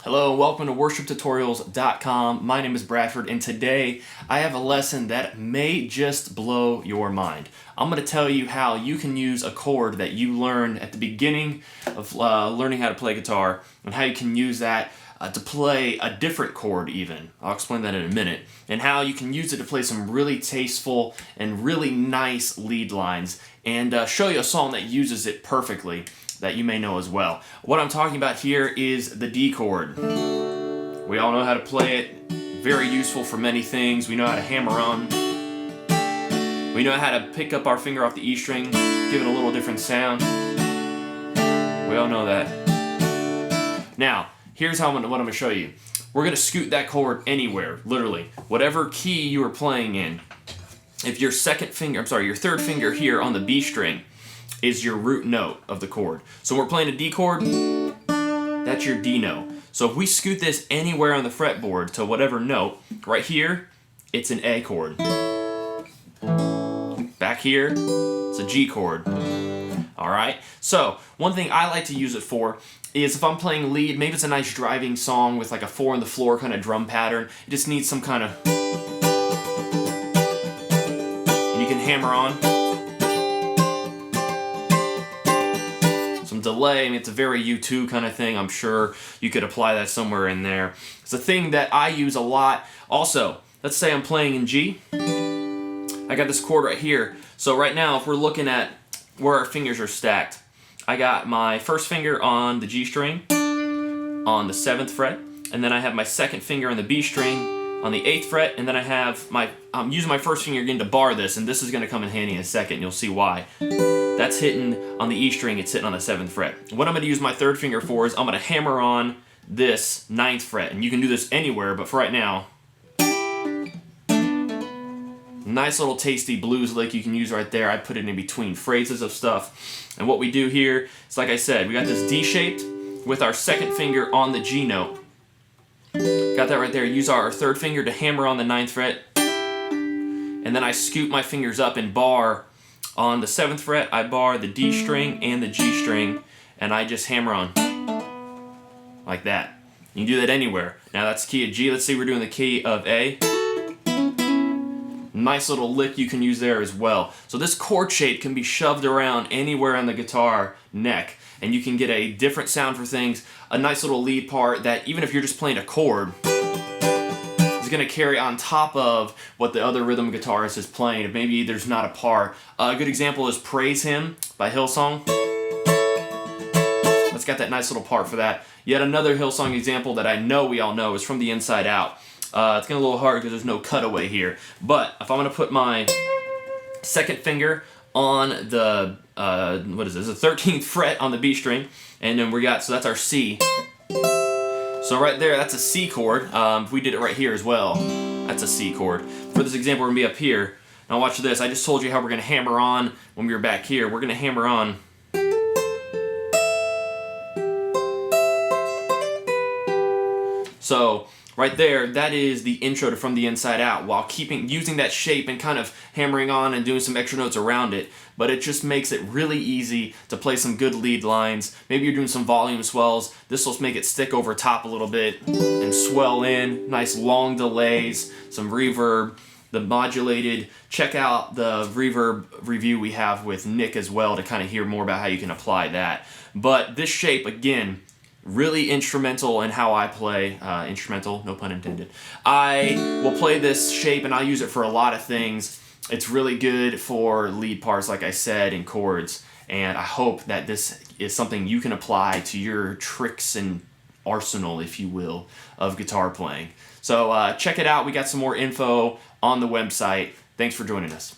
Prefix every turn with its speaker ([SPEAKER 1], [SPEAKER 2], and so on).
[SPEAKER 1] Hello, welcome to worshiptutorials.com. My name is Bradford, and today I have a lesson that may just blow your mind. I'm going to tell you how you can use a chord that you learned at the beginning of learning how to play guitar, and how you can use that to play a different chord even. I'll explain that in a minute. And how you can use it to play some really tasteful and really nice lead lines, and show you a song that uses it perfectly that you may know as well. What I'm talking about here is the D chord. We all know how to play it. Very useful for many things. We know how to hammer on. We know how to pick up our finger off the E string, give it a little different sound. We all know that. Now, here's what I'm going to show you. We're going to scoot that chord anywhere, literally. Whatever key you are playing in. If your your third finger here on the B string is your root note of the chord. So when we're playing a D chord, that's your D note. So if we scoot this anywhere on the fretboard to whatever note, right here, it's an A chord. Back here, it's a G chord. Alright? So, one thing I like to use it for is if I'm playing lead, maybe it's a nice driving song with like a 4 on the floor kind of drum pattern. It just needs some kind of... And you can hammer on. Some delay. I mean, it's a very U2 kind of thing. I'm sure you could apply that somewhere in there. It's a thing that I use a lot. Also, let's say I'm playing in G. I got this chord right here. So right now, if we're looking at where our fingers are stacked, I got my first finger on the G string on the 7th fret, and then I have my second finger on the B string on the 8th fret, and then I have I'm using my first finger again to bar this, and this is going to come in handy in a second. You'll see why. That's hitting on the E string, it's hitting on the 7th fret. What I'm going to use my third finger for is I'm going to hammer on this 9th fret, and you can do this anywhere, but for right now, nice little tasty blues lick you can use right there. I put it in between phrases of stuff. And what we do here is, like I said, we got this D shaped with our second finger on the G note. Got that right there. Use our third finger to hammer on the 9th fret. And then I scoot my fingers up and bar on the 7th fret. I bar the D string and the G string, and I just hammer on. Like that. You can do that anywhere. Now that's the key of G. Let's see, we're doing the key of A. Nice little lick you can use there as well. So this chord shape can be shoved around anywhere on the guitar neck, and you can get a different sound for things. A nice little lead part that even if you're just playing a chord, is going to carry on top of what the other rhythm guitarist is playing. If maybe there's not a part. A good example is Praise Him by Hillsong. That's got that nice little part for that. Yet another Hillsong example that I know we all know is From the Inside Out. It's getting a little hard because there's no cutaway here. But if I'm going to put my second finger on the, the 13th fret on the B string, and then so that's our C. So right there, that's a C chord. If we did it right here as well, that's a C chord. For this example, we're going to be up here. Now watch this. I just told you how we're going to hammer on when we were back here. We're going to hammer on. So right there, that is the intro to From the Inside Out, while using that shape and kind of hammering on and doing some extra notes around it. But it just makes it really easy to play some good lead lines. Maybe you're doing some volume swells. This will make it stick over top a little bit and swell in. Nice long delays, some reverb, the modulated. Check out the reverb review we have with Nick as well to kind of hear more about how you can apply that. But this shape, again, really instrumental in how I play. Instrumental, no pun intended. I will play this shape and I'll use it for a lot of things. It's really good for lead parts, like I said, and chords. And I hope that this is something you can apply to your tricks and arsenal, if you will, of guitar playing. So check it out. We got some more info on the website. Thanks for joining us.